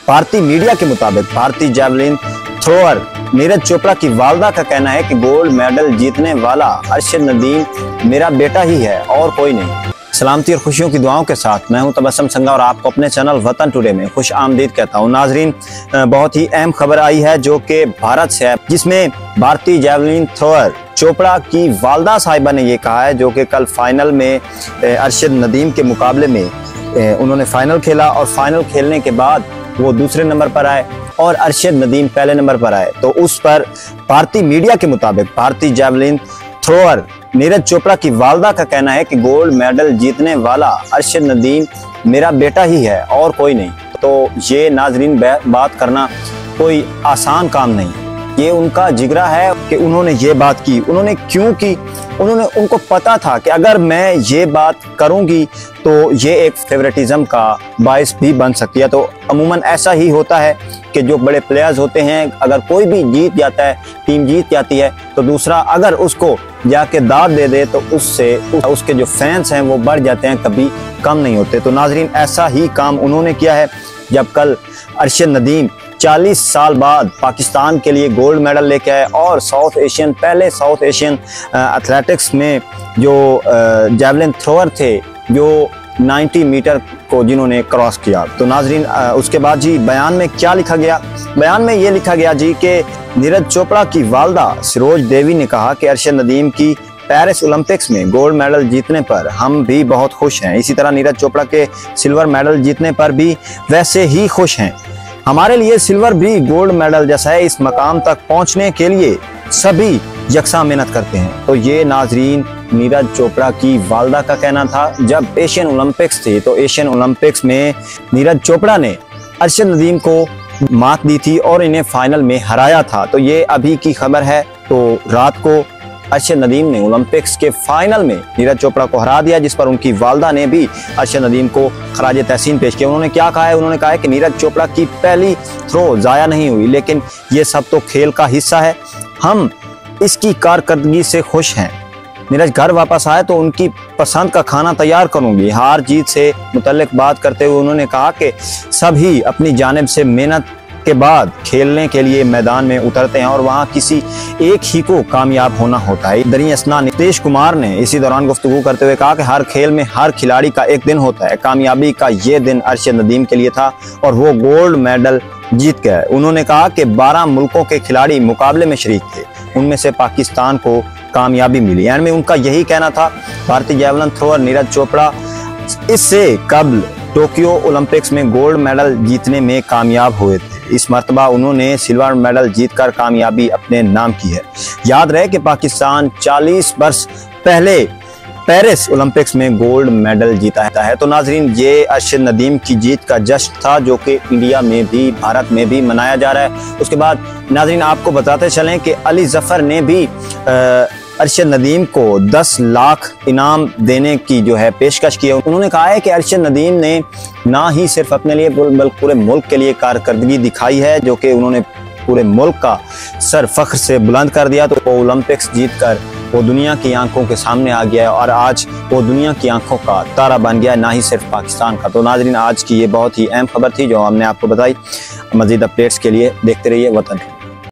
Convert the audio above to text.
भारतीय मीडिया के मुताबिक भारतीय जैवलिन थ्रोअर नीरज चोपड़ा की वालदा का कहना है कि गोल्ड मेडल जीतने वाला अरशद नदीम मेरा बेटा ही है और कोई नहीं। सलामती और खुशियों की दुआओं के साथ मैं हूं तबस्सुम संगा और आपको अपने चैनल वतन टुडे में खुश आमदीद कहता हूं। नाजरीन, बहुत ही अहम खबर आई है जो कि भारत से है, जिसमें भारतीय जैवलिन थ्रोअर चोपड़ा की वालदा साहिबा ने ये कहा है, जो कि कल फाइनल में अरशद नदीम के मुकाबले में उन्होंने फाइनल खेला और फाइनल खेलने के बाद वो दूसरे नंबर पर आए और अरशद नदीम पहले नंबर पर आए। तो उस पर भारतीय मीडिया के मुताबिक भारतीय जैवलिन थ्रोअर नीरज चोपड़ा की वालदा का कहना है कि गोल्ड मेडल जीतने वाला अरशद नदीम मेरा बेटा ही है और कोई नहीं। तो ये नाजरीन बात करना कोई आसान काम नहीं, ये उनका जिगरा है कि उन्होंने ये बात की। उन्होंने क्यों की? उनको पता था कि अगर मैं ये बात करूंगी तो ये एक फेवरेटिज्म का बायस भी बन सकती है। तो अमूमन ऐसा ही होता है कि जो बड़े प्लेयर्स होते हैं, अगर कोई भी जीत जाता है, टीम जीत जाती है, तो दूसरा अगर उसको जाके दाद दे दे तो उसके जो फैंस हैं वो बढ़ जाते हैं, कभी कम नहीं होते। तो नाजरीन, ऐसा ही काम उन्होंने किया है जब कल अरशद नदीम 40 साल बाद पाकिस्तान के लिए गोल्ड मेडल लेके आए और पहले साउथ एशियन एथलेटिक्स में जो जैवलिन थ्रोअर थे, जो 90 मीटर को जिन्होंने क्रॉस किया। तो नाजरीन, उसके बाद जी बयान में क्या लिखा गया? बयान में ये लिखा गया जी कि नीरज चोपड़ा की वालदा सरोज देवी ने कहा कि अरशद नदीम की पेरिस ओलंपिक्स में गोल्ड मेडल जीतने पर हम भी बहुत खुश हैं। इसी तरह नीरज चोपड़ा के सिल्वर मेडल जीतने पर भी वैसे ही खुश हैं। हमारे लिए सिल्वर भी गोल्ड मेडल जैसा है। इस मकाम तक पहुंचने के लिए सभी यकसा मेहनत करते हैं। तो ये नाजरीन नीरज चोपड़ा की वालदा का कहना था। जब एशियन ओलंपिक्स थी तो एशियन ओलंपिक्स में नीरज चोपड़ा ने अरशद नदीम को मात दी थी और इन्हें फाइनल में हराया था। तो ये अभी की खबर है। तो रात को अरशद नदीम ने ओलंपिक्स के फाइनल में नीरज चोपड़ा को हरा दिया, जिस पर उनकी वालदा ने भी अरशद नदीम को खराज तहसीन पेश किया। उन्होंने क्या कहा है? उन्होंने कहा है कि नीरज चोपड़ा की पहली थ्रो जाया नहीं हुई, लेकिन ये सब तो खेल का हिस्सा है। हम इसकी कारकर्दगी से खुश हैं। नीरज घर वापस आए तो उनकी पसंद का खाना तैयार करूंगी। हार जीत से मुतल्लिक बात करते हुए उन्होंने कहा कि सभी अपनी जानिब से मेहनत के बाद खेलने के लिए मैदान में उतरते हैं और वहां किसी एक ही को कामयाब होना होता है। दरियासना नीतीश कुमार ने इसी दौरान गुफ्तगू करते हुए कहा कि हर खेल में हर खिलाड़ी का एक दिन होता है। कामयाबी का ये दिन अरशद नदीम के लिए था और वो गोल्ड मेडल जीत गए। उन्होंने कहा कि 12 मुल्कों के खिलाड़ी मुकाबले में शरीक थे, उनमें से पाकिस्तान को कामयाबी मिली। एंड में उनका यही कहना था। भारतीय जैवलिन थ्रोअर नीरज चोपड़ा इससे कबल टोक्यो ओलंपिक्स में गोल्ड मेडल जीतने में कामयाब हुए थे। इस मर्तबा उन्होंने सिल्वर मेडल जीतकर कामयाबी अपने नाम की है। याद रहे कि पाकिस्तान 40 वर्ष पहले पेरिस ओलंपिक्स में गोल्ड मेडल जीता है। तो नाजरीन, ये अरशद नदीम की जीत का जश्न था जो कि इंडिया में भी, भारत में भी मनाया जा रहा है। उसके बाद नाजरीन आपको बताते चलें कि अली जफर ने भी अरशद नदीम को 10 लाख इनाम देने की जो है पेशकश की है। उन्होंने कहा है कि अरशद नदीम ने ना ही सिर्फ अपने लिए बल्कि पूरे मुल्क के लिए कारकर्दगी दिखाई है, जो कि उन्होंने पूरे मुल्क का सर फख्र से बुलंद कर दिया। तो वो ओलंपिक्स जीतकर वो दुनिया की आंखों के सामने आ गया है और आज वो दुनिया की आंखों का तारा बन गया है, ना ही सिर्फ पाकिस्तान का। तो नाजरीन, आज की ये बहुत ही अहम खबर थी जो हमने आपको बताई। मजीद अपडेट्स के लिए देखते रहिए वतन।